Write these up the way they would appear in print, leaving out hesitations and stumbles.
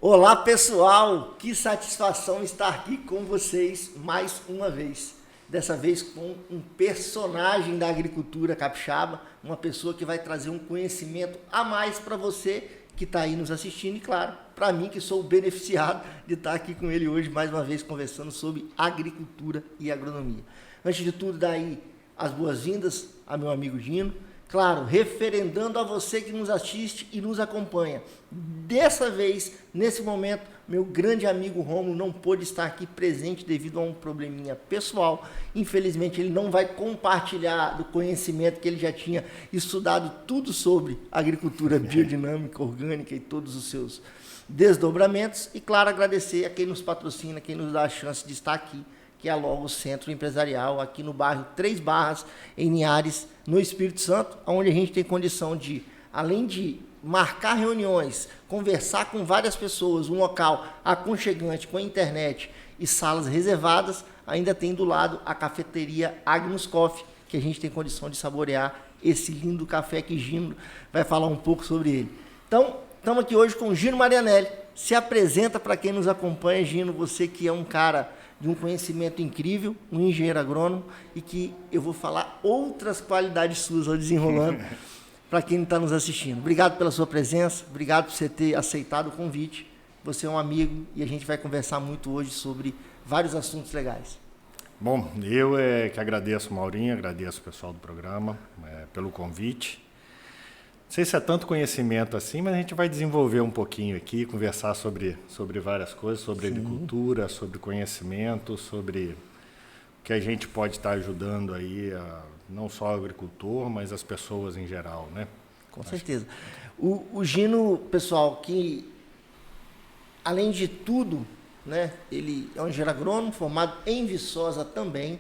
Olá pessoal, que satisfação estar aqui com vocês mais uma vez. Dessa vez com um personagem da agricultura capixaba, uma pessoa que vai trazer um conhecimento a mais para você que está aí nos assistindo e, claro, para mim que sou o beneficiado de estar aqui com ele hoje mais uma vez conversando sobre agricultura e agronomia. Antes de tudo, daí as boas-vindas a meu amigo Gino. Claro, referendando a você que nos assiste e nos acompanha. Dessa vez, nesse momento, meu grande amigo Rômulo não pôde estar aqui presente devido a um probleminha pessoal. Infelizmente, ele não vai compartilhar do conhecimento que ele já tinha estudado tudo sobre agricultura biodinâmica, orgânica e todos os seus desdobramentos. E, claro, agradecer a quem nos patrocina, quem nos dá a chance de estar aqui, que é a Logo Centro Empresarial, aqui no bairro Três Barras, em Linhares, no Espírito Santo, onde a gente tem condição de, além de marcar reuniões, conversar com várias pessoas, um local aconchegante com a internet e salas reservadas, ainda tem do lado a cafeteria Agnus Coffee, que a gente tem condição de saborear esse lindo café que Gino vai falar um pouco sobre ele. Então, estamos aqui hoje com o Gino Marianelli. Se apresenta para quem nos acompanha, Gino, você que é um cara de um conhecimento incrível, um engenheiro agrônomo, e que eu vou falar outras qualidades suas ao desenrolando para quem está nos assistindo. Obrigado pela sua presença, obrigado por você ter aceitado o convite. Você é um amigo e a gente vai conversar muito hoje sobre vários assuntos legais. Bom, eu que agradeço, Maurinho, agradeço o pessoal do programa pelo convite. Não sei se é tanto conhecimento assim, mas a gente vai desenvolver um pouquinho aqui, conversar sobre várias coisas, sobre agricultura, sobre conhecimento, sobre o que a gente pode estar ajudando aí, não só o agricultor, mas as pessoas em geral, né? Com certeza. O Gino, pessoal, que além de tudo, né, ele é um engenheiro agrônomo formado em Viçosa também.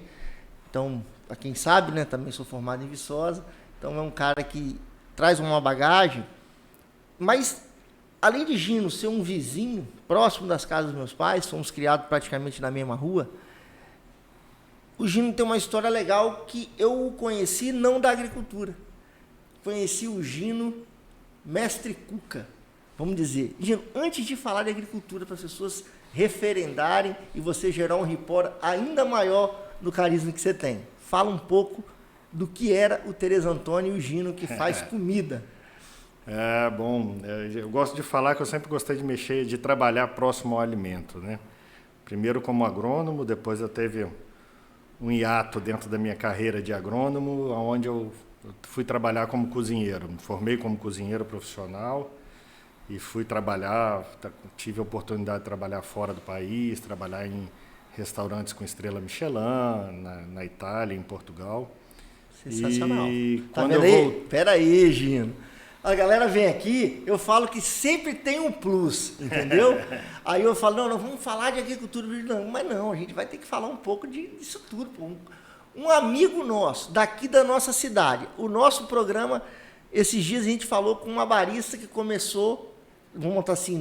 Então, para quem sabe, né, também sou formado em Viçosa. Então, é um cara que traz uma bagagem, mas além de Gino ser um vizinho próximo das casas dos meus pais, fomos criados praticamente na mesma rua, o Gino tem uma história legal que eu o conheci não da agricultura. Conheci o Gino mestre Cuca, vamos dizer. Gino, antes de falar de agricultura, para as pessoas referendarem e você gerar um rapport ainda maior do carisma que você tem, fala um pouco do que era o Tereza Antônio e o Gino que faz comida. Bom, eu gosto de falar que eu sempre gostei de mexer, de trabalhar próximo ao alimento, né? Primeiro como agrônomo, depois eu teve um hiato dentro da minha carreira de agrônomo, onde eu fui trabalhar como cozinheiro. Me formei como cozinheiro profissional e fui trabalhar, tive a oportunidade de trabalhar fora do país, trabalhar em restaurantes com estrela Michelin, na Itália, em Portugal. Sensacional. E tá quando vendo aí? Pera aí, Gino. A galera vem aqui, eu falo que sempre tem um plus, entendeu? Aí eu falo, não, vamos falar de agricultura, não, mas não, a gente vai ter que falar um pouco disso tudo. Pô. Um amigo nosso, daqui da nossa cidade, o nosso programa, esses dias a gente falou com uma barista que começou, vamos botar assim,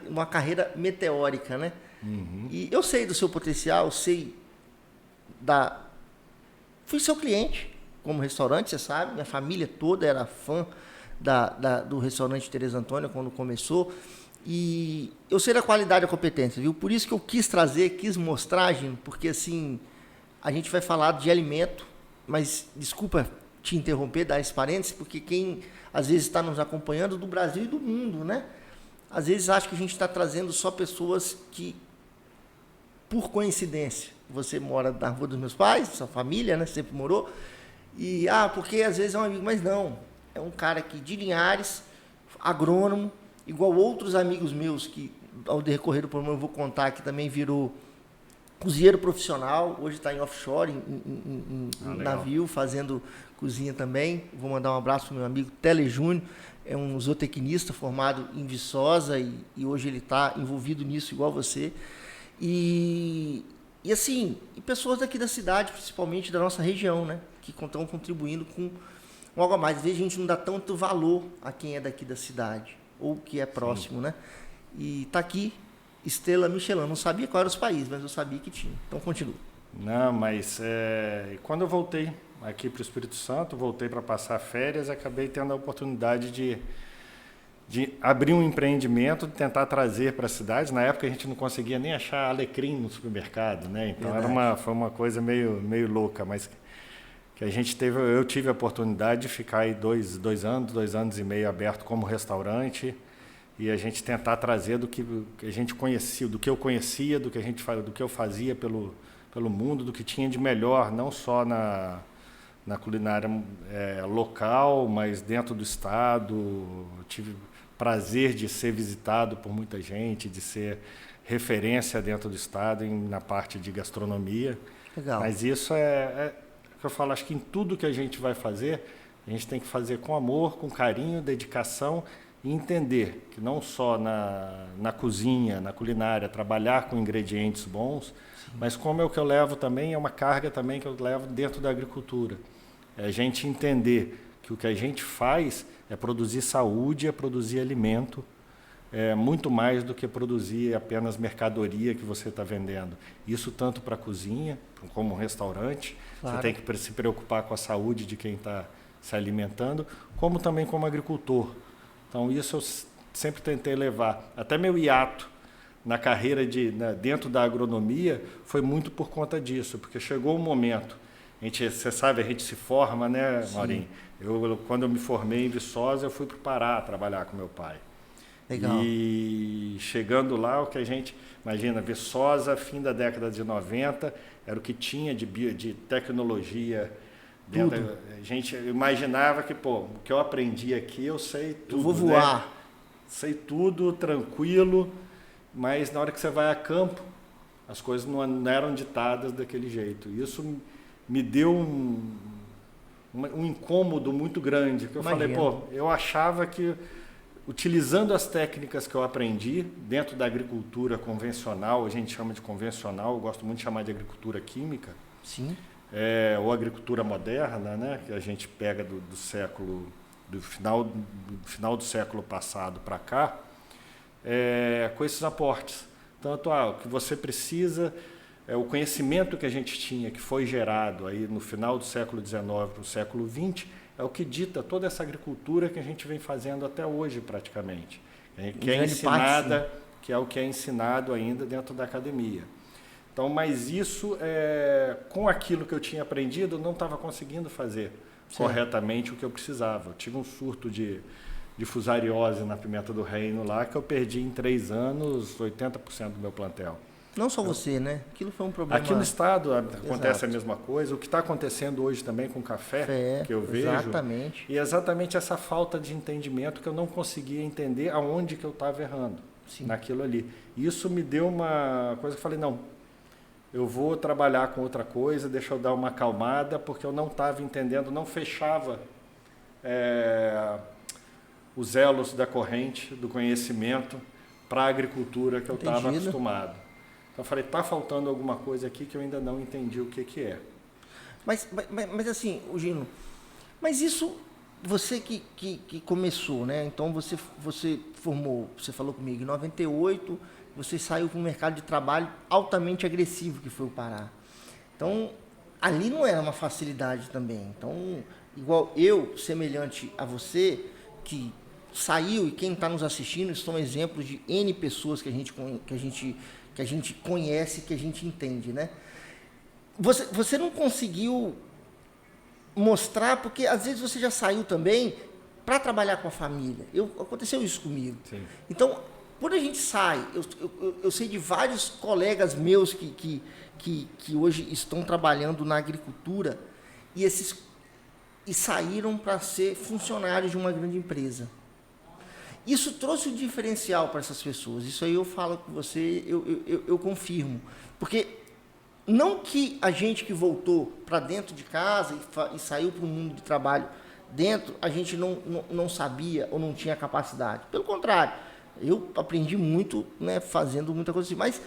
uma carreira meteórica, né? Uhum. E eu sei do seu potencial, sei fui seu cliente como restaurante, você sabe, minha família toda era fã do restaurante Tereza Antônio quando começou, e eu sei da qualidade e da competência, viu? Por isso que eu quis mostrar, Gino, porque assim, a gente vai falar de alimento, mas desculpa te interromper, dar esse parênteses, porque quem às vezes está nos acompanhando do Brasil e do mundo, né? Às vezes acha que a gente está trazendo só pessoas que, por coincidência, você mora na rua dos meus pais, sua família, né? Sempre morou, e, porque às vezes é um amigo, mas não, é um cara aqui de Linhares, agrônomo, igual outros amigos meus que, ao decorrer do programa, eu vou contar que também virou cozinheiro profissional, hoje está em offshore, em navio, fazendo cozinha também. Vou mandar um abraço para o meu amigo Tele Júnior, é um zootecnista formado em Viçosa e hoje ele está envolvido nisso igual você. E assim, e pessoas daqui da cidade, principalmente da nossa região, né, que estão contribuindo com algo a mais. Às vezes a gente não dá tanto valor a quem é daqui da cidade, ou que é próximo, né? E está aqui, estrela Michelin. Não sabia qual eram os países, mas eu sabia que tinha. Então, continua. Não, mas quando eu voltei aqui para o Espírito Santo, voltei para passar férias, acabei tendo a oportunidade de abrir um empreendimento, de tentar trazer para a cidade. Na época a gente não conseguia nem achar alecrim no supermercado, né? Então foi uma coisa meio louca, mas que eu tive a oportunidade de ficar aí 2 anos e meio aberto como restaurante, e a gente tentar trazer do que a gente conhecia, do que eu conhecia, do que eu fazia pelo mundo, do que tinha de melhor, não só na culinária local, mas dentro do estado. Tive prazer de ser visitado por muita gente, de ser referência dentro do estado na parte de gastronomia. Legal. Mas isso é que eu falo, acho que em tudo que a gente vai fazer, a gente tem que fazer com amor, com carinho, dedicação, e entender que não só na cozinha, na culinária, trabalhar com ingredientes bons, mas como é o que eu levo também, é uma carga também que eu levo dentro da agricultura. É a gente entender que o que a gente faz é produzir saúde, é produzir alimento, muito mais do que produzir apenas mercadoria que você está vendendo. Isso tanto para a cozinha, como um restaurante, claro. Você tem que se preocupar com a saúde de quem está se alimentando, como também como agricultor. Então isso eu sempre tentei levar. Até meu hiato na carreira dentro da agronomia foi muito por conta disso, porque chegou um momento, você sabe, a gente se forma, né, Maurinho? Quando eu me formei em Viçosa, eu fui para o Pará trabalhar com meu pai. Legal. E chegando lá, o que a gente, imagina, Viçosa, fim da década de 90, era o que tinha de tecnologia. A gente imaginava que, o que eu aprendi aqui, eu sei tudo. Eu vou voar. Né? Sei tudo, tranquilo, mas na hora que você vai a campo, as coisas não eram ditadas daquele jeito. Isso me deu um incômodo muito grande, que eu falei, eu achava que, utilizando as técnicas que eu aprendi dentro da agricultura convencional, a gente chama de convencional, eu gosto muito de chamar de agricultura química, sim. Ou agricultura moderna, né, que a gente pega do final do século passado para cá, com esses aportes. Tanto o que você precisa, o conhecimento que a gente tinha, que foi gerado aí no final do século XIX para o século XX, é o que dita toda essa agricultura que a gente vem fazendo até hoje praticamente. Que é o que é ensinado ainda dentro da academia. Então, mas isso, com aquilo que eu tinha aprendido, eu não estava conseguindo fazer corretamente o que eu precisava. Eu tive um surto de fusariose na pimenta do reino lá, que eu perdi em 3 anos 80% do meu plantel. Não só você, né? Aquilo foi um problema. Aqui no estado acontece a mesma coisa. O que está acontecendo hoje também com o café, que eu vejo. Exatamente. E exatamente essa falta de entendimento que eu não conseguia entender aonde que eu estava errando. Sim. Naquilo ali. Isso me deu uma coisa que eu falei, não, eu vou trabalhar com outra coisa, deixa eu dar uma acalmada, porque eu não estava entendendo, não fechava os elos da corrente, do conhecimento para a agricultura que eu estava acostumado. Então eu falei, está faltando alguma coisa aqui que eu ainda não entendi o que é. Mas assim, Gino, mas isso, você que começou, né? Então você formou, você falou comigo, em 98, você saiu para um mercado de trabalho altamente agressivo, que foi o Pará. Então, ali não era uma facilidade também. Então, igual eu, semelhante a você, que saiu, e quem está nos assistindo, são exemplos de N pessoas que a gente conhece, que a gente entende, né? Você não conseguiu mostrar, porque às vezes você já saiu também para trabalhar com a família. Aconteceu isso comigo. Sim. Então, quando a gente sai, eu sei de vários colegas meus que hoje estão trabalhando na agricultura e saíram para ser funcionários de uma grande empresa. Isso trouxe um diferencial para essas pessoas. Isso aí eu falo com você, eu confirmo. Porque não que a gente que voltou para dentro de casa e saiu para o mundo de trabalho dentro, a gente não sabia ou não tinha capacidade. Pelo contrário, eu aprendi muito, né, fazendo muita coisa assim. Mas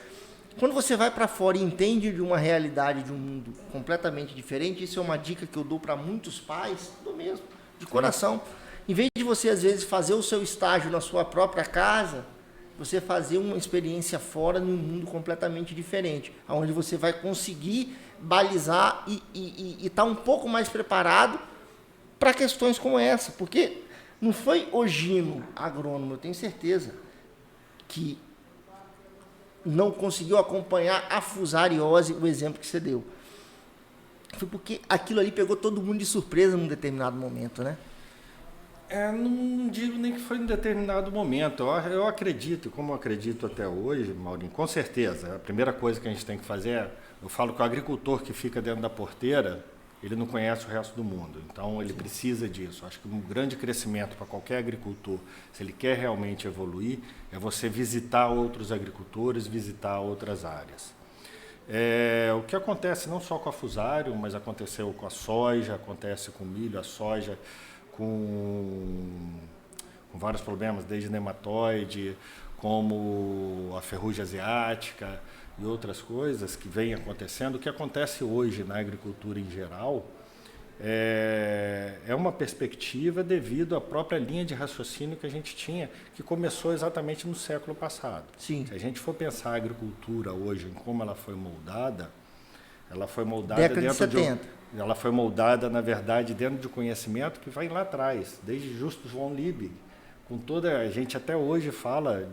quando você vai para fora e entende de uma realidade, de um mundo completamente diferente, isso é uma dica que eu dou para muitos pais, do mesmo, de coração. Em vez de você, às vezes, fazer o seu estágio na sua própria casa, você fazer uma experiência fora num mundo completamente diferente, onde você vai conseguir balizar e estar um pouco mais preparado para questões como essa. Porque Não foi o Gino agrônomo, eu tenho certeza, que não conseguiu acompanhar a fusariose, o exemplo que você deu. Foi porque aquilo ali pegou todo mundo de surpresa num determinado momento, né? Não digo nem que foi em determinado momento. Eu acredito, como eu acredito até hoje, Maurinho, com certeza. A primeira coisa que a gente tem que fazer eu falo que o agricultor que fica dentro da porteira, ele não conhece o resto do mundo. Então, ele precisa disso. Acho que um grande crescimento para qualquer agricultor, se ele quer realmente evoluir, é você visitar outros agricultores, visitar outras áreas. O que acontece não só com a Fusário, mas aconteceu com a soja, acontece com o milho, a soja com vários problemas, desde nematóide, como a ferrugem asiática e outras coisas que vêm acontecendo. O que acontece hoje na agricultura em geral é uma perspectiva devido à própria linha de raciocínio que a gente tinha, que começou exatamente no século passado. Sim. Se a gente for pensar a agricultura hoje, em como ela foi moldada década de 70. Ela foi moldada, na verdade, dentro de conhecimento que vai lá atrás, desde Justus von Liebig, com toda a gente até hoje fala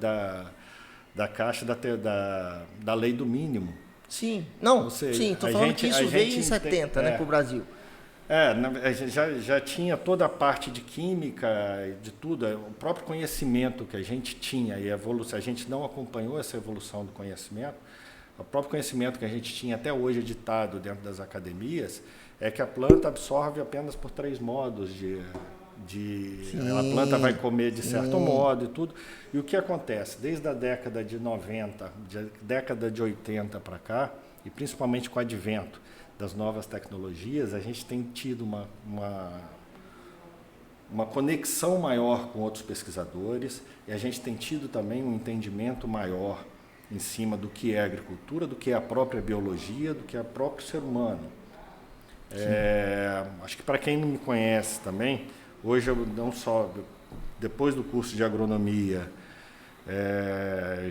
da caixa da lei do mínimo. Sim, não, sim, estou falando que isso veio em 70, né, para o Brasil. Já tinha toda a parte de química, de tudo, o próprio conhecimento que a gente tinha e a evolução, a gente não acompanhou essa evolução do conhecimento. O próprio conhecimento que a gente tinha até hoje editado dentro das academias é que a planta absorve apenas por 3 modos a planta vai comer de certo modo e tudo. E o que acontece? Desde a década de 90, década de 80 para cá, e principalmente com o advento das novas tecnologias, a gente tem tido uma conexão maior com outros pesquisadores e a gente tem tido também um entendimento maior em cima do que é agricultura, do que é a própria biologia, do que é o próprio ser humano. Acho que para quem não me conhece também, hoje eu não só, depois do curso de agronomia,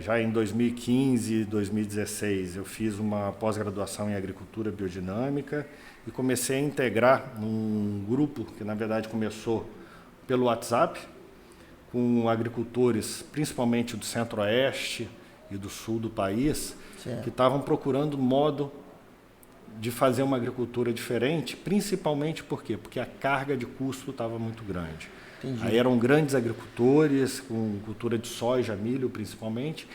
já em 2015, 2016, eu fiz uma pós-graduação em agricultura biodinâmica e comecei a integrar um grupo que, na verdade, começou pelo WhatsApp, com agricultores, principalmente do Centro-Oeste e do Sul do país, que estavam procurando modo de fazer uma agricultura diferente, principalmente por quê? Porque a carga de custo estava muito grande. Entendi. Aí eram grandes agricultores, com cultura de soja, milho principalmente,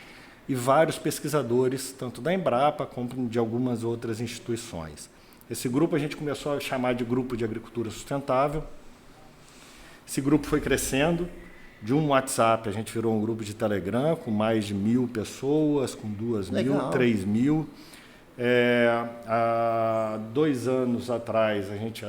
e vários pesquisadores, tanto da Embrapa como de algumas outras instituições. Esse grupo a gente começou a chamar de Grupo de Agricultura Sustentável. Esse grupo foi crescendo. De um WhatsApp, a gente virou um grupo de Telegram com mais de 1.000 pessoas, com 2.000, 3.000. Há 2 anos atrás, a gente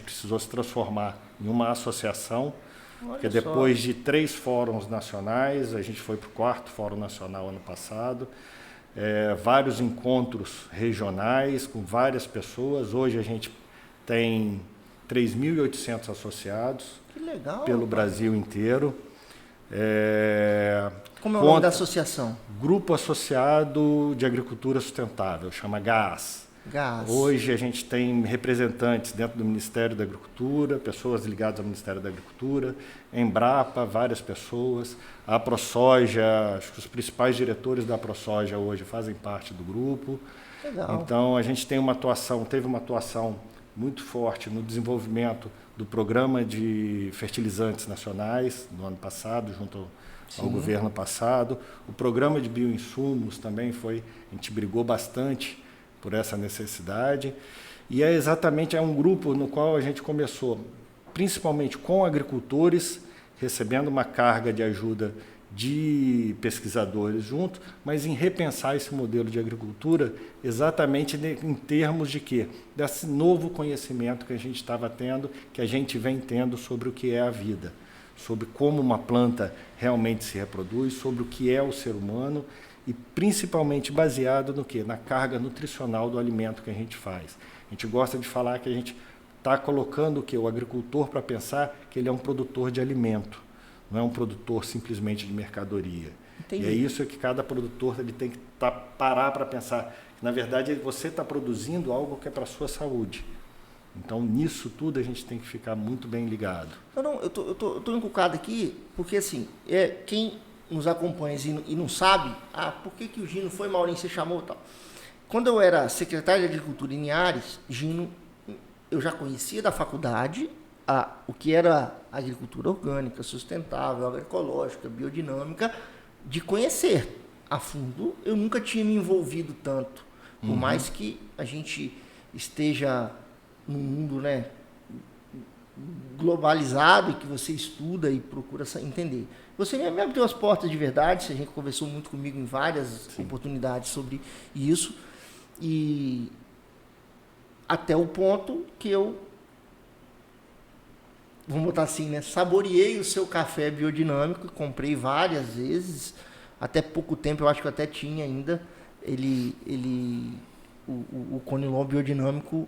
precisou se transformar em uma associação, porque depois de 3 fóruns nacionais, a gente foi para o 4º Fórum Nacional ano passado, vários encontros regionais com várias pessoas. Hoje a gente tem 3.800 associados. Que legal, pelo Brasil inteiro. Como é o nome da associação? Grupo Associado de Agricultura Sustentável, chama GAAS. Hoje a gente tem representantes dentro do Ministério da Agricultura, pessoas ligadas ao Ministério da Agricultura, Embrapa, várias pessoas, a ProSoja, acho que os principais diretores da ProSoja hoje fazem parte do grupo. Legal. Então a gente teve uma atuação muito forte no desenvolvimento do Programa de Fertilizantes Nacionais no ano passado, junto ao governo passado. O Programa de Bioinsumos também a gente brigou bastante por essa necessidade. E exatamente um grupo no qual a gente começou, principalmente com agricultores, recebendo uma carga de ajuda de pesquisadores junto, mas em repensar esse modelo de agricultura exatamente em termos de quê? Desse novo conhecimento que a gente estava tendo, que a gente vem tendo sobre o que é a vida, sobre como uma planta realmente se reproduz, sobre o que é o ser humano e principalmente baseado no quê? Na carga nutricional do alimento que a gente faz. A gente gosta de falar que a gente está colocando o agricultor para pensar que ele é um produtor de alimento. Não é um produtor simplesmente de mercadoria. Entendi. E é isso que cada produtor ele tem que parar para pensar. Na verdade, você está produzindo algo que é para a sua saúde. Então, nisso tudo, a gente tem que ficar muito bem ligado. Eu tô encucado aqui, porque assim, quem nos acompanha e não sabe, por que o Gino foi, Maurinho, você chamou e tal. Quando eu era secretário de Agricultura em Linhares, Gino, eu já conhecia da faculdade o que era agricultura orgânica, sustentável, agroecológica, biodinâmica, de conhecer a fundo. Eu nunca tinha me envolvido tanto, por mais que a gente esteja num mundo, né, globalizado, e que você estuda e procura entender. Você me abriu as portas de verdade, a gente conversou muito comigo em várias oportunidades sobre isso, e até o ponto que eu, vamos botar assim, né, saboreei o seu café biodinâmico, comprei várias vezes, até pouco tempo, eu acho que eu até tinha ainda, o Conilon biodinâmico,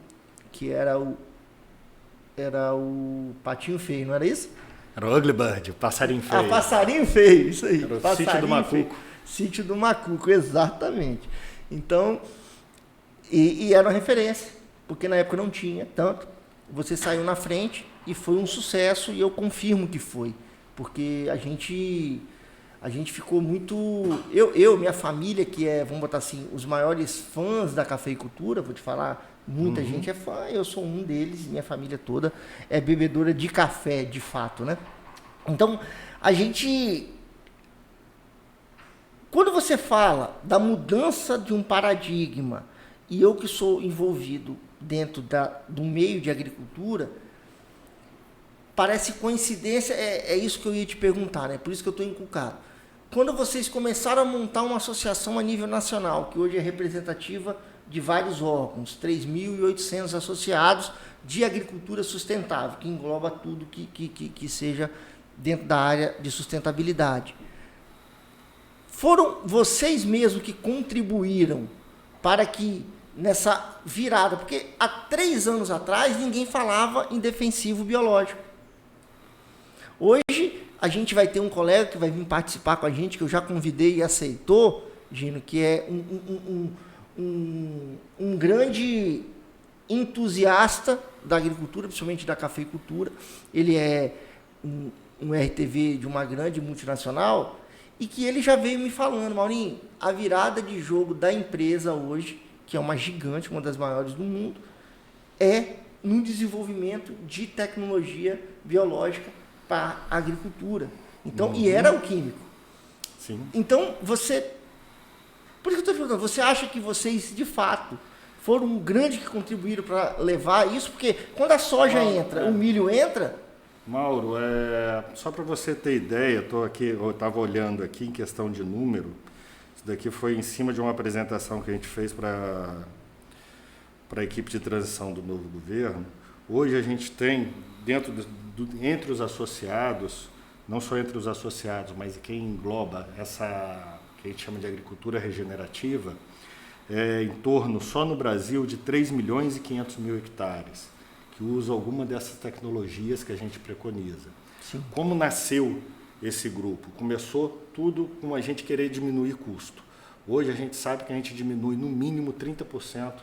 que era o patinho feio, não era isso? Era o Ugly Bird, o passarinho feio. Passarinho feio, isso aí. Era o Sítio do Macuco. Sítio do Macuco, exatamente. Então, e era uma referência, porque na época não tinha tanto. Você saiu na frente e foi um sucesso, e eu confirmo que foi, porque a gente ficou muito... minha família, que vamos botar assim, os maiores fãs da cafeicultura, vou te falar, muita gente é fã, eu sou um deles, minha família toda é bebedora de café, de fato, né? Então, quando você fala da mudança de um paradigma, e eu que sou envolvido dentro do meio de agricultura, parece coincidência, é isso que eu ia te perguntar, né? Por isso que eu estou encucado. Quando vocês começaram a montar uma associação a nível nacional, que hoje é representativa de vários órgãos, 3.800 associados de agricultura sustentável, que engloba tudo que seja dentro da área de sustentabilidade. Foram vocês mesmos que contribuíram para que nessa virada, porque há 3 anos atrás ninguém falava em defensivo biológico. Hoje a gente vai ter um colega que vai vir participar com a gente, que eu já convidei e aceitou, Gino, que é um grande entusiasta da agricultura, principalmente da cafeicultura. Ele é um RTV de uma grande multinacional, e que ele já veio me falando, Maurinho, a virada de jogo da empresa hoje, que é uma gigante, uma das maiores do mundo, é no desenvolvimento de tecnologia biológica para a agricultura. Então, e era o químico. Sim. Então, por isso que eu estou perguntando, você acha que vocês, de fato, foram um grande que contribuíram para levar isso? Porque quando a soja entra, o milho entra... Mauro, só para você ter ideia, eu estava olhando aqui em questão de número, isso daqui foi em cima de uma apresentação que a gente fez para a equipe de transição do novo governo. Hoje a gente tem, entre os associados, não só entre os associados, mas quem engloba essa que a gente chama de agricultura regenerativa, em torno, só no Brasil, de 3.500.000 hectares, que usa alguma dessas tecnologias que a gente preconiza. Sim. Como nasceu esse grupo? Começou tudo com a gente querer diminuir custo. Hoje a gente sabe que a gente diminui no mínimo 30%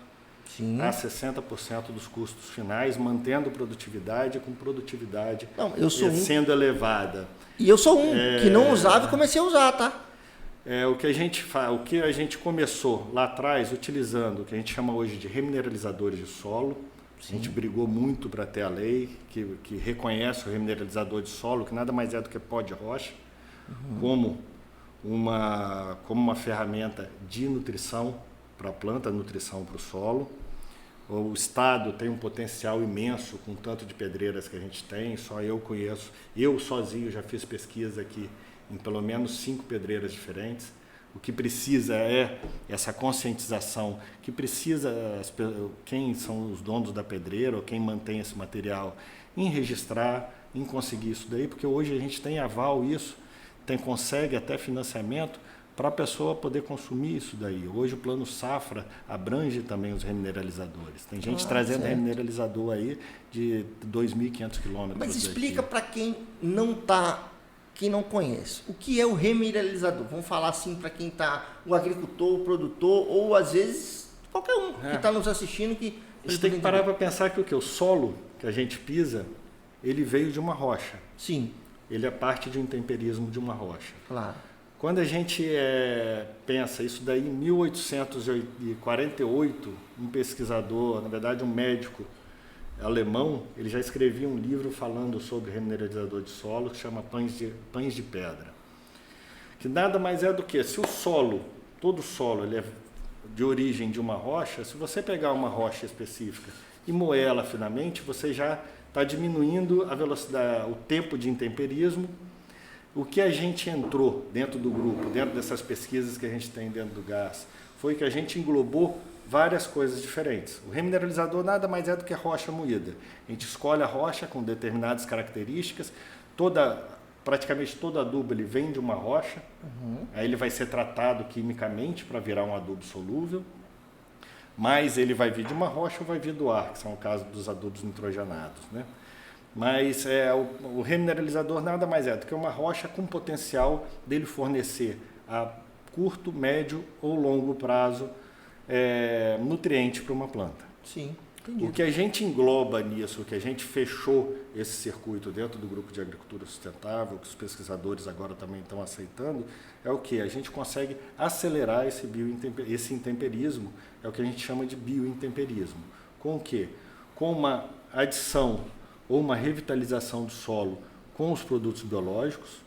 Sim. a 60% dos custos finais, mantendo produtividade, com produtividade sendo elevada. E eu sou que não usava e comecei a usar, tá? O que a gente começou lá atrás, utilizando o que a gente chama hoje de remineralizadores de solo. Sim. A gente brigou muito para ter a lei que reconhece o remineralizador de solo, que nada mais é do que pó de rocha, como uma ferramenta de nutrição para a planta, nutrição para o solo. O Estado tem um potencial imenso com o tanto de pedreiras que a gente tem, só eu conheço. Eu sozinho já fiz pesquisa aqui em pelo menos 5 pedreiras diferentes. O que precisa é essa conscientização, que precisa quem são os donos da pedreira ou quem mantém esse material em registrar, em conseguir isso daí, porque hoje a gente tem aval isso, consegue até financiamento para a pessoa poder consumir isso daí. Hoje o Plano Safra abrange também os remineralizadores. Tem gente trazendo remineralizador aí de 2.500 quilômetros. Mas explica para quem não conhece, o que é o remineralizador? Vamos falar assim para quem está, o agricultor, o produtor, ou às vezes qualquer um que está nos assistindo que... A gente tem que parar para pensar que o solo que a gente pisa, ele veio de uma rocha. Sim. Ele é parte de um temperismo de uma rocha. Claro. Quando a gente pensa isso daí, em 1848, um pesquisador, na verdade um médico alemão, ele já escrevia um livro falando sobre remineralizador de solo, que chama Pães de Pedra. Que nada mais é do que, se o solo, todo solo, ele é de origem de uma rocha, se você pegar uma rocha específica e moer ela finamente, você já está diminuindo a velocidade, o tempo de intemperismo. O que a gente entrou dentro do grupo, dentro dessas pesquisas que a gente tem dentro do gás, foi que a gente englobou várias coisas diferentes. O remineralizador nada mais é do que rocha moída. A gente escolhe a rocha com determinadas características, praticamente todo adubo ele vem de uma rocha, aí ele vai ser tratado quimicamente para virar um adubo solúvel, mas ele vai vir de uma rocha ou vai vir do ar, que são o caso dos adubos nitrogenados, né? Mas o remineralizador nada mais é do que uma rocha com potencial dele fornecer a curto, médio ou longo prazo nutriente para uma planta. Sim, entendi. O que a gente engloba nisso, o que a gente fechou esse circuito dentro do grupo de agricultura sustentável, que os pesquisadores agora também estão aceitando, é o que? A gente consegue acelerar esse intemperismo, é o que a gente chama de biointemperismo. Com o quê? Com uma adição ou uma revitalização do solo com os produtos biológicos,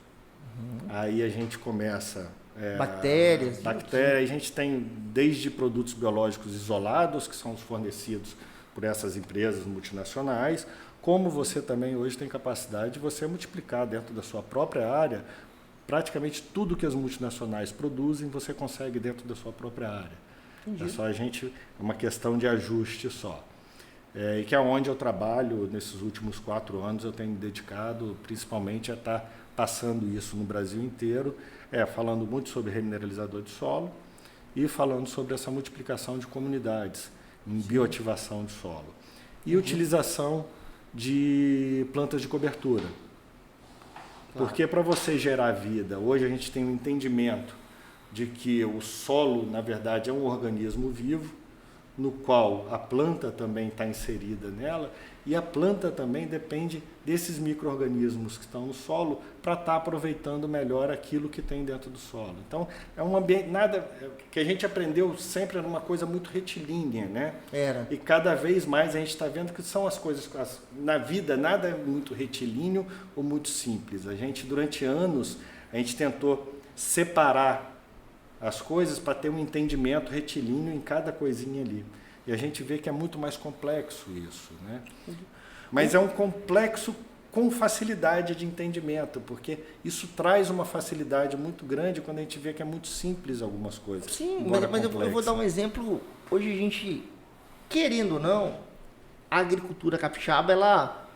aí a gente começa... bactérias. A gente tem desde produtos biológicos isolados, que são os fornecidos por essas empresas multinacionais, como você também hoje tem capacidade de você multiplicar dentro da sua própria área, praticamente tudo que as multinacionais produzem, você consegue dentro da sua própria área. Entendi. É uma questão de ajuste só. E que é onde eu trabalho nesses últimos 4 anos, eu tenho me dedicado principalmente a estar passando isso no Brasil inteiro, falando muito sobre remineralizador de solo e falando sobre essa multiplicação de comunidades em bioativação de solo. E utilização de plantas de cobertura. Porque para você gerar vida, hoje a gente tem um entendimento de que o solo, na verdade, é um organismo vivo, no qual a planta também está inserida nela, e a planta também depende desses micro-organismos que estão no solo para estar aproveitando melhor aquilo que tem dentro do solo. Então, é um ambiente, que a gente aprendeu sempre era uma coisa muito retilínea, né? Era. E cada vez mais a gente está vendo que são as coisas, na vida nada é muito retilíneo ou muito simples. Durante anos, a gente tentou separar as coisas para ter um entendimento retilíneo em cada coisinha ali. E a gente vê que é muito mais complexo isso, né? Mas é um complexo com facilidade de entendimento, porque isso traz uma facilidade muito grande quando a gente vê que é muito simples algumas coisas. Sim, mas eu vou dar um exemplo. Hoje a gente, querendo ou não, a agricultura capixaba, ela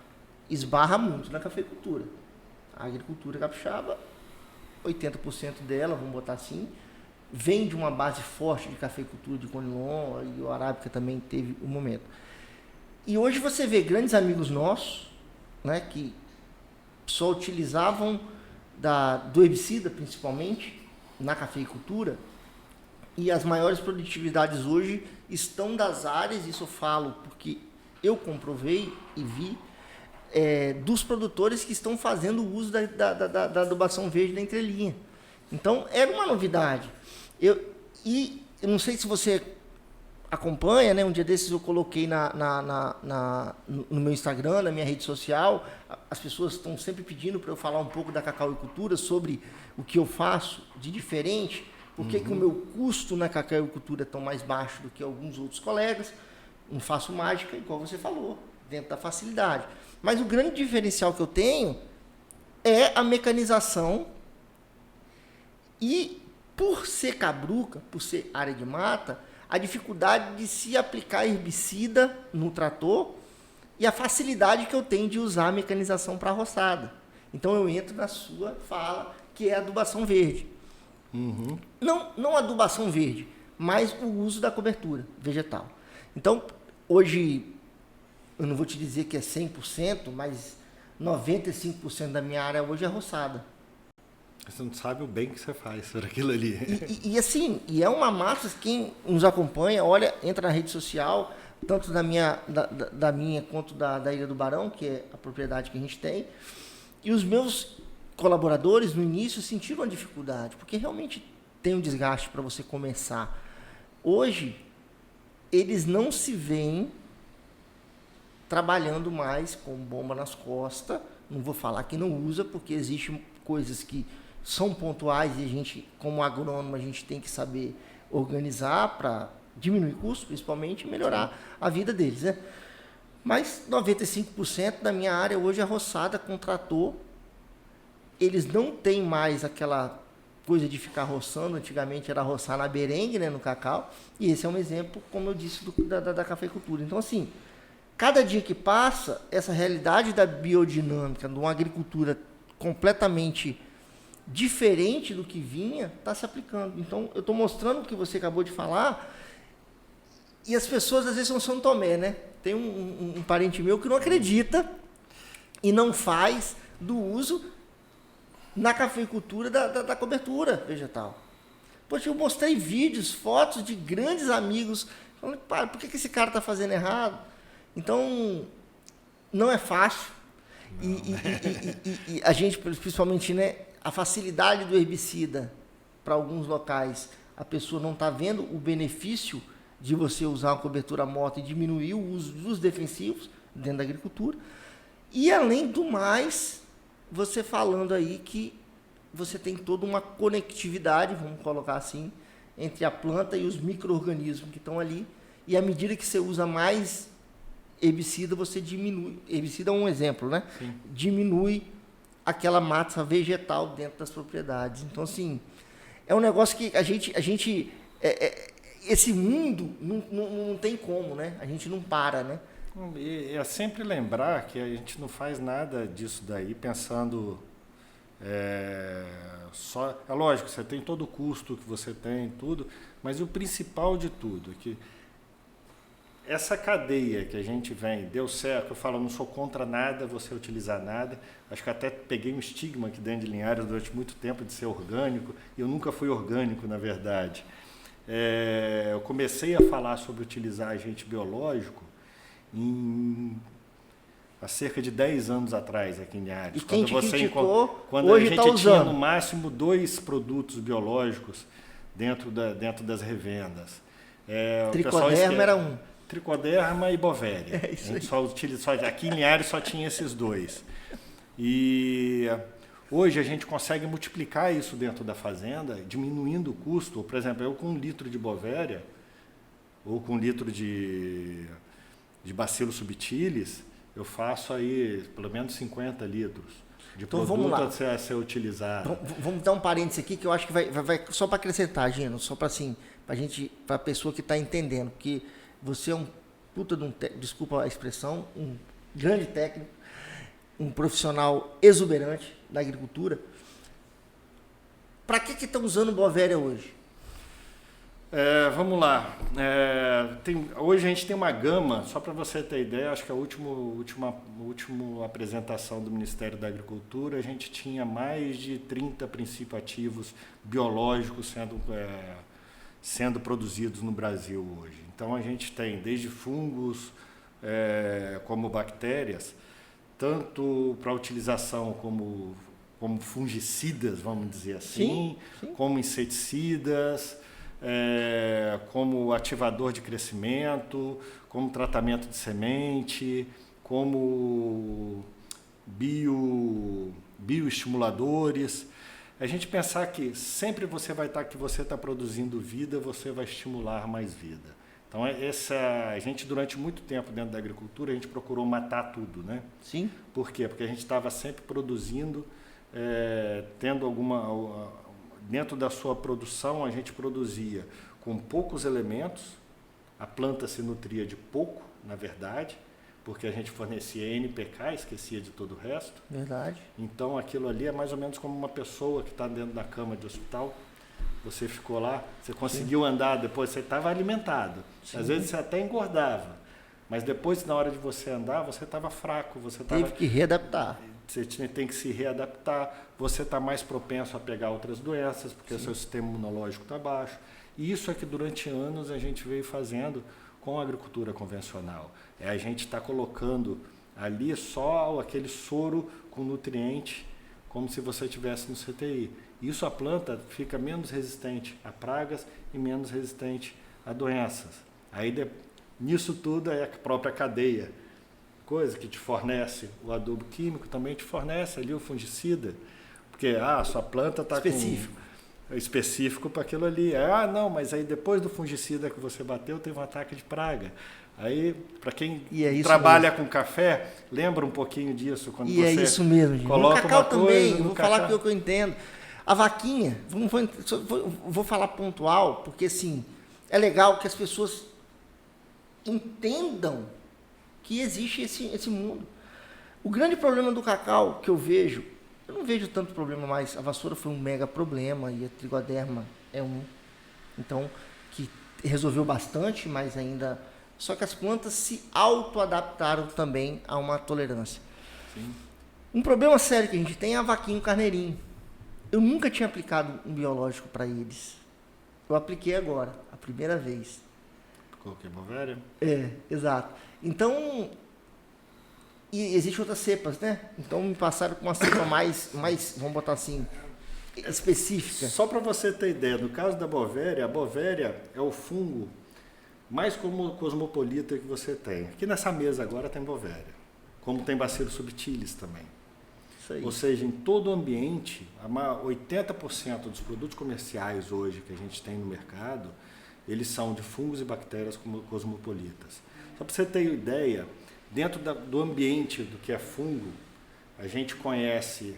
esbarra muito na cafeicultura. A agricultura capixaba, 80% dela, vamos botar assim, vem de uma base forte de cafeicultura de Conilon, e o Arábica também teve um momento. E hoje você vê grandes amigos nossos, né, que só utilizavam do herbicida, principalmente, na cafeicultura, e as maiores produtividades hoje estão das áreas, isso eu falo porque eu comprovei e vi, dos produtores que estão fazendo uso da adubação verde da entrelinha. Então, era uma novidade. Eu não sei se você acompanha, né? Um dia desses eu coloquei no meu Instagram, na minha rede social. As pessoas estão sempre pedindo para eu falar um pouco da cacauicultura, sobre o que eu faço de diferente, por que o meu custo na cacauicultura é tão mais baixo do que alguns outros colegas. Não faço mágica, igual você falou, dentro da facilidade. Mas o grande diferencial que eu tenho é a mecanização. E por ser cabruca, por ser área de mata, a dificuldade de se aplicar herbicida no trator e a facilidade que eu tenho de usar a mecanização para roçada. Então eu entro na sua fala, que é a adubação verde. Não adubação verde, mas o uso da cobertura vegetal. Então, hoje, eu não vou te dizer que é 100%, mas 95% da minha área hoje é roçada. Você não sabe o bem que você faz por aquilo ali. E assim, e é uma massa, quem nos acompanha, olha, entra na rede social, tanto da minha quanto da Ilha do Barão, que é a propriedade que a gente tem, e os meus colaboradores no início sentiram a dificuldade, porque realmente tem um desgaste para você começar. Hoje, eles não se veem trabalhando mais com bomba nas costas. Não vou falar que não usa, porque existem coisas que são pontuais e a gente, como agrônomo, a gente tem que saber organizar para diminuir custos, principalmente, e melhorar a vida deles, né? Mas 95% da minha área hoje é roçada com trator. Eles não têm mais aquela coisa de ficar roçando. Antigamente era roçar na berengue, né, no cacau. E esse é um exemplo, como eu disse, da cafeicultura. Então, assim, cada dia que passa, essa realidade da biodinâmica, de uma agricultura completamente diferente do que vinha, está se aplicando. Então, eu estou mostrando o que você acabou de falar, e as pessoas às vezes são São Tomé, né? Tem um parente meu que não acredita e não faz do uso na cafeicultura da cobertura vegetal. Poxa, eu mostrei vídeos, fotos de grandes amigos, falando, por que esse cara está fazendo errado? Então, não é fácil. E a gente, principalmente, né, a facilidade do herbicida para alguns locais, a pessoa não está vendo o benefício de você usar uma cobertura morta e diminuir o uso dos defensivos dentro da agricultura. E, além do mais, você falando aí que você tem toda uma conectividade, vamos colocar assim, entre a planta e os micro-organismos que estão ali. E à medida que você usa mais herbicida, você diminui. Herbicida é um exemplo, né? Sim. Diminui aquela massa vegetal dentro das propriedades. Então, assim, é um negócio que a gente esse mundo não tem como, né? A gente não para, né? E é sempre lembrar que a gente não faz nada disso daí pensando só... É lógico, você tem todo o custo que você tem, tudo, mas o principal de tudo é que essa cadeia que a gente vem, deu certo, eu falo, eu não sou contra nada, você utilizar nada, acho que até peguei um estigma aqui dentro de Linhares durante muito tempo de ser orgânico, e eu nunca fui orgânico, na verdade. Eu comecei a falar sobre utilizar agente biológico há cerca de 10 anos atrás aqui em Linhares. E quem te criticou, quando hoje a gente tá usando. tinha no máximo 2 produtos biológicos dentro das revendas. Tricoderma era um. Tricoderma e Bovéria. É isso a gente só utiliza, aqui em Linhares só tinha esses 2. E hoje a gente consegue multiplicar isso dentro da fazenda, diminuindo o custo. Por exemplo, eu com 1 litro de Bovéria, ou com 1 litro de Bacillus subtilis, eu faço aí pelo menos 50 litros de então, produto vamos lá. a ser utilizado. Vamos dar um parênteses aqui que eu acho que vai só para acrescentar, Gino, só para assim, para a pessoa que está entendendo, porque você é um puta de desculpa a expressão, um grande técnico, um profissional exuberante da agricultura. Para que estão usando Bovéria hoje? Vamos lá. Hoje a gente tem uma gama, só para você ter ideia, acho que a última apresentação do Ministério da Agricultura, a gente tinha mais de 30 princípios ativos biológicos sendo produzidos no Brasil hoje. Então a gente tem desde fungos como bactérias, tanto para utilização como fungicidas, vamos dizer assim, sim. como inseticidas, como ativador de crescimento, como tratamento de semente, como bioestimuladores. A gente pensar que sempre você vai estar que você está produzindo vida, você vai estimular mais vida. Então, a gente, durante muito tempo dentro da agricultura, a gente procurou matar tudo, né? Sim. Por quê? Porque a gente estava sempre produzindo, tendo dentro da sua produção, a gente produzia com poucos elementos, a planta se nutria de pouco, na verdade, porque a gente fornecia NPK, esquecia de todo o resto. Verdade. Então, aquilo ali é mais ou menos como uma pessoa que está dentro da cama de hospital. Você ficou lá, você conseguiu andar, depois você estava alimentado. Sim. Às vezes você até engordava, mas depois, na hora de você andar, você estava fraco. Teve que readaptar. você tem que se readaptar, você está mais propenso a pegar outras doenças, porque o seu sistema imunológico está baixo. E isso é que durante anos a gente veio fazendo com a agricultura convencional. A gente está colocando ali só aquele soro com nutriente, como se você estivesse no CTI. Isso a planta fica menos resistente a pragas e menos resistente a doenças. Aí nisso tudo é a própria cadeia, coisa que te fornece o adubo químico, também te fornece ali o fungicida, porque a sua planta está específico para aquilo ali. Não, mas aí depois do fungicida que você bateu, teve um ataque de praga. Aí, para quem trabalha com café, lembra um pouquinho disso. Quando você é isso mesmo, gente. Coloca no cacau uma coisa, também, vou falar aquilo que eu entendo. A vaquinha, vou falar pontual, porque assim, é legal que as pessoas entendam que existe esse mundo. O grande problema do cacau que eu não vejo tanto problema mais. A vassoura foi um mega problema e a trigoderma é um. Então, que resolveu bastante, mas ainda... Só que as plantas se auto-adaptaram também a uma tolerância. Sim. Um problema sério que a gente tem é a vaquinha e o carneirinho. Eu nunca tinha aplicado um biológico para eles. Eu apliquei agora, a primeira vez. Coloquei Bovéria? Exato. Então, e existem outras cepas, né? Então me passaram com uma cepa mais, vamos botar assim, específica. Só para você ter ideia, no caso da Bovéria, a Bovéria é o fungo mais cosmopolita que você tem. Aqui nessa mesa agora tem Bovéria, como tem Bacillus subtilis também. Isso aí. Ou seja, em todo o ambiente, 80% dos produtos comerciais hoje que a gente tem no mercado, eles são de fungos e bactérias cosmopolitas. Só para você ter ideia, dentro do ambiente do que é fungo, a gente conhece,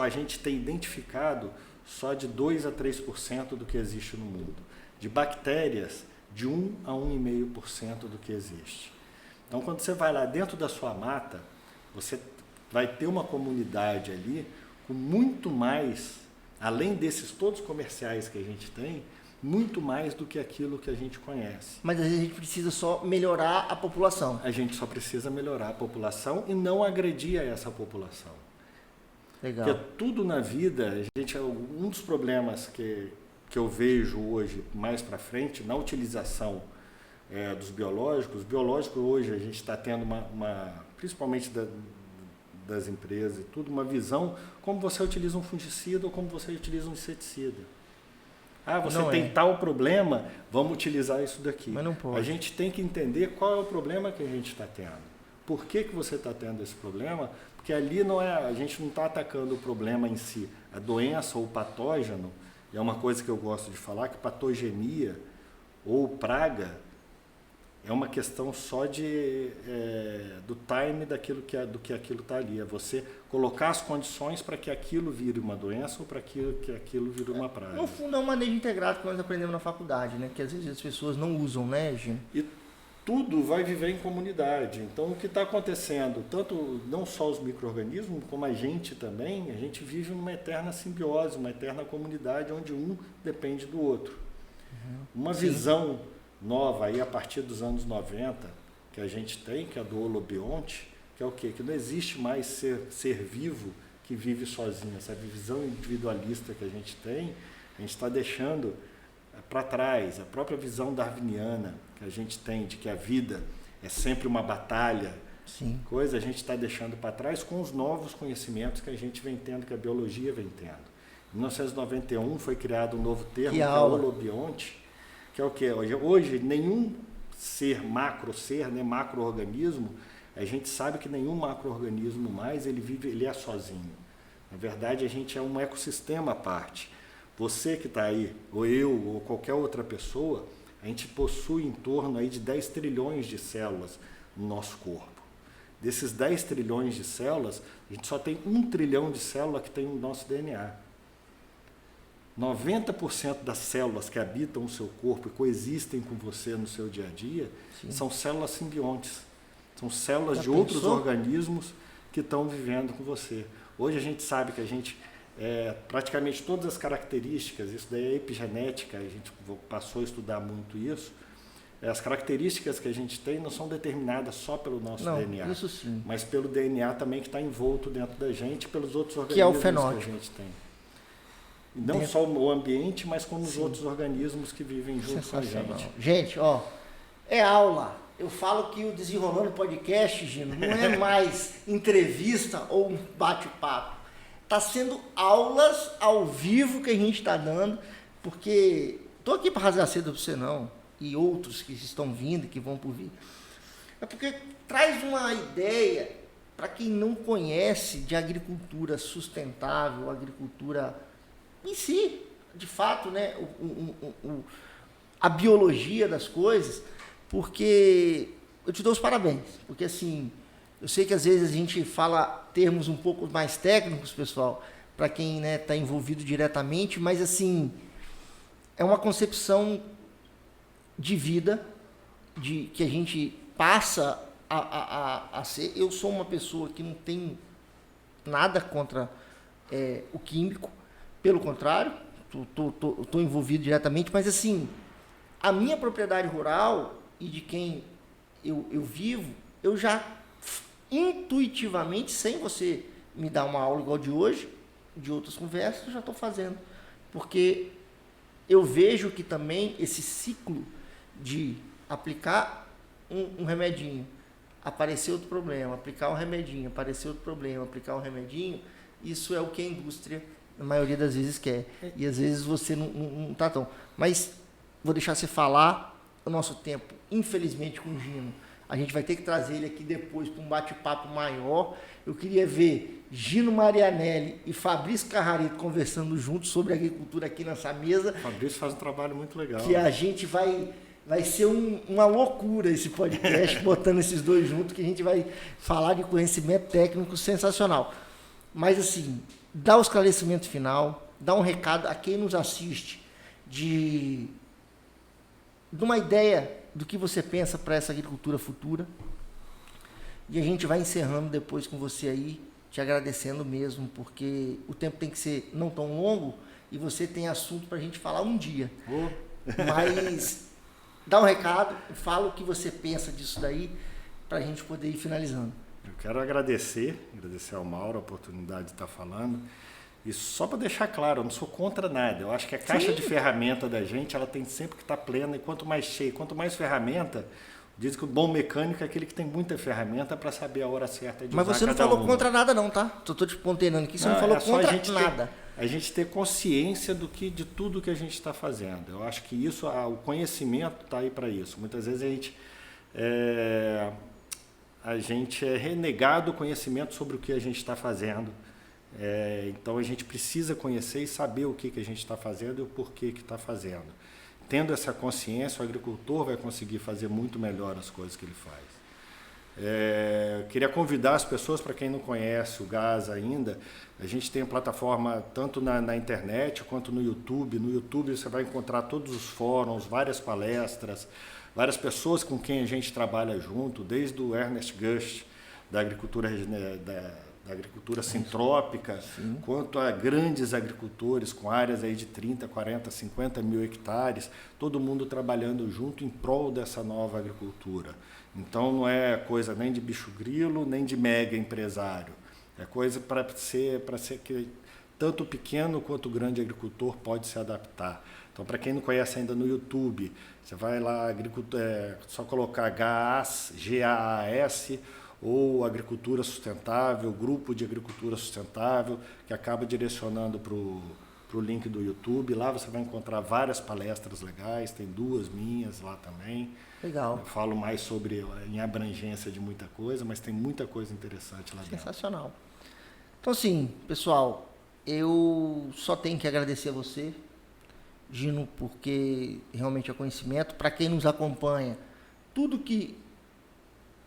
a gente tem identificado só de 2 a 3% do que existe no mundo. De bactérias, de 1 a 1,5% do que existe. Então, quando você vai lá dentro da sua mata, você vai ter uma comunidade ali com muito mais, além desses todos comerciais que a gente tem, muito mais do que aquilo que a gente conhece. Mas a gente precisa só melhorar a população. A gente só precisa melhorar a população e não agredir a essa população. Legal. Porque tudo na vida, um dos problemas que eu vejo hoje mais para frente, na utilização dos biológicos, hoje a gente está tendo principalmente das empresas e tudo, uma visão como você utiliza um fungicida ou como você utiliza um inseticida. Você tem tal problema, vamos utilizar isso daqui. Mas não pode. A gente tem que entender qual é o problema que a gente está tendo. Por que você está tendo esse problema? Porque ali a gente não está atacando o problema em si. A doença ou o patógeno, é uma coisa que eu gosto de falar, que patogenia ou praga é uma questão só do time do que aquilo está ali. É você colocar as condições para que aquilo vire uma doença ou para que aquilo vire uma praga. No fundo é um manejo integrado que nós aprendemos na faculdade, né? Que às vezes as pessoas não usam, né, Gino? E tudo vai viver em comunidade. Então, o que está acontecendo, tanto não só os micro-organismos, como a gente também, a gente vive numa eterna simbiose, uma eterna comunidade onde um depende do outro. Uma visão nova aí a partir dos anos 90 que a gente tem, que é do holobionte, que é o quê? Que não existe mais ser vivo que vive sozinho. Essa visão individualista que a gente está deixando para trás. A própria visão darwiniana que a gente tem de que a vida é sempre uma batalha, a gente está deixando para trás com os novos conhecimentos que a gente vem tendo, que a biologia vem tendo. Em 1991 foi criado um novo termo, que é o holobionte, que é o quê? Hoje nenhum né, macro-organismo, a gente sabe que nenhum macro-organismo mais ele é sozinho. Na verdade, a gente é um ecossistema à parte. Você que está aí, ou eu, ou qualquer outra pessoa, a gente possui em torno aí de 10 trilhões de células no nosso corpo. Desses 10 trilhões de células, a gente só tem 1 trilhão de células que tem o nosso DNA. 90% das células que habitam o seu corpo e coexistem com você no seu dia a dia são células simbiontes. São células de outros organismos que estão vivendo com você. Hoje a gente sabe que a gente, praticamente todas as características, isso daí é epigenética, a gente passou a estudar muito isso, as características que a gente tem não são determinadas só pelo nosso DNA, isso sim, mas pelo DNA também que está envolto dentro da gente, pelos outros organismos que é o fenótipo que a gente tem. E não só o ambiente, mas como os outros organismos que vivem junto com a gente. Gente, ó, é aula. Eu falo que o Desenrolando Podcast, Gino, não é mais entrevista ou um bate-papo. Está sendo aulas ao vivo que a gente está dando, porque estou aqui para rasgar cedo para você não, e outros que estão vindo e que vão por vir. É porque traz uma ideia para quem não conhece de agricultura sustentável, agricultura em si, de fato, né, a biologia das coisas, porque eu te dou os parabéns, porque assim, eu sei que às vezes a gente fala termos um pouco mais técnicos, pessoal, para quem está envolvido diretamente, mas assim, é uma concepção de vida, que a gente passa a ser. Eu sou uma pessoa que não tem nada contra o químico, pelo contrário, estou envolvido diretamente, mas assim, a minha propriedade rural e de quem eu vivo, eu já intuitivamente, sem você me dar uma aula igual de hoje, de outras conversas, eu já estou fazendo. Porque eu vejo que também esse ciclo de aplicar um remedinho, aparecer outro problema, aplicar um remedinho, aparecer outro problema, aplicar um remedinho, isso é o que a indústria, na maioria das vezes, quer. E às vezes você não está tão... Mas vou deixar você falar o nosso tempo, infelizmente, com o Gino. A gente vai ter que trazer ele aqui depois para um bate-papo maior. Eu queria ver Gino Marianelli e Fabrício Carrarito conversando juntos sobre agricultura aqui nessa mesa. O Fabrício faz um trabalho muito legal. Que a gente vai ser uma loucura esse podcast, botando esses dois juntos, que a gente vai falar de conhecimento técnico sensacional. Mas assim, dá o esclarecimento final, dá um recado a quem nos assiste de uma ideia do que você pensa para essa agricultura futura. E a gente vai encerrando depois com você aí, te agradecendo mesmo, porque o tempo tem que ser não tão longo e você tem assunto para a gente falar um dia. Mas dá um recado, fala o que você pensa disso daí, para a gente poder ir finalizando. Eu quero agradecer ao Mauro a oportunidade de estar falando. E só para deixar claro, eu não sou contra nada. Eu acho que a caixa de ferramenta da gente, ela tem sempre que estar plena. E quanto mais cheia, quanto mais ferramenta, diz que o bom mecânico é aquele que tem muita ferramenta para saber a hora certa de usar cada uma. Mas você não falou contra nada não, tá? Estou te ponderando aqui, você não falou contra nada. A gente ter consciência de tudo que a gente está fazendo. Eu acho que isso, o conhecimento está aí para isso. Muitas vezes a gente é renegado o conhecimento sobre o que a gente está fazendo. Então a gente precisa conhecer e saber o que a gente está fazendo e o porquê que está fazendo. Tendo essa consciência, o agricultor vai conseguir fazer muito melhor as coisas que ele faz. Queria convidar as pessoas, para quem não conhece o GAS ainda, a gente tem plataforma tanto na internet quanto no YouTube. No YouTube você vai encontrar todos os fóruns, várias palestras, várias pessoas com quem a gente trabalha junto, desde o Ernest Gush, da agricultura sintrópica, quanto a grandes agricultores com áreas aí de 30, 40, 50 mil hectares, todo mundo trabalhando junto em prol dessa nova agricultura. Então não é coisa nem de bicho grilo, nem de mega empresário. É coisa para ser que tanto o pequeno quanto o grande agricultor pode se adaptar. Então, para quem não conhece ainda no YouTube, você vai lá, só colocar GAAS, G-A-A-S, ou Agricultura Sustentável, Grupo de Agricultura Sustentável, que acaba direcionando para o link do YouTube. Lá você vai encontrar várias palestras legais, tem 2 minhas lá também. Legal. Eu falo mais em abrangência de muita coisa, mas tem muita coisa interessante lá dentro. Sensacional. Então, assim, pessoal, eu só tenho que agradecer a você, Gino, porque realmente é conhecimento. Para quem nos acompanha, tudo que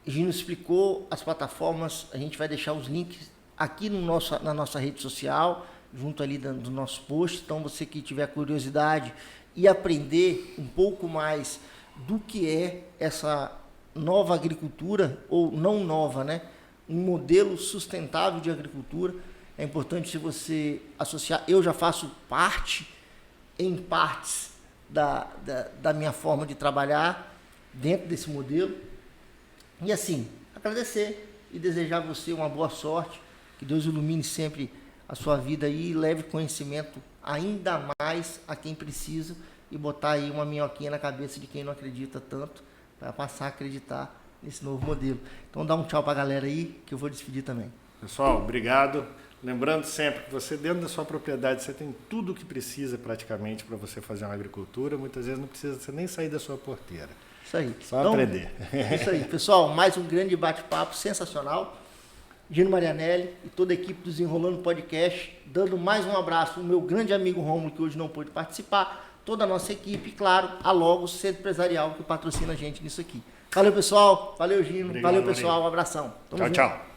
Gino explicou, as plataformas, a gente vai deixar os links aqui na nossa rede social, junto ali do nosso post. Então, você que tiver curiosidade e aprender um pouco mais do que é essa nova agricultura, ou não nova, né? Um modelo sustentável de agricultura. É importante se você associar. Eu já faço parte, em partes, da minha forma de trabalhar. dentro desse modelo. E assim, agradecer e desejar a você uma boa sorte, que Deus ilumine sempre a sua vida aí e leve conhecimento ainda mais a quem precisa e botar aí uma minhoquinha na cabeça de quem não acredita tanto, para passar a acreditar nesse novo modelo. Então dá um tchau para a galera aí, que eu vou despedir também. Pessoal, obrigado. Lembrando sempre que você, dentro da sua propriedade, você tem tudo o que precisa praticamente para você fazer uma agricultura. Muitas vezes não precisa você nem sair da sua porteira. Isso aí. Só então, aprender. Isso aí. Pessoal, mais um grande bate-papo sensacional. Gino Marianelli e toda a equipe do Desenrolando Podcast, dando mais um abraço ao meu grande amigo Rômulo, que hoje não pôde participar, toda a nossa equipe e, claro, a Logos Centro Empresarial, que patrocina a gente nisso aqui. Valeu, pessoal. Valeu, Gino. Obrigado, valeu, pessoal. Um abração. Tchau, tchau.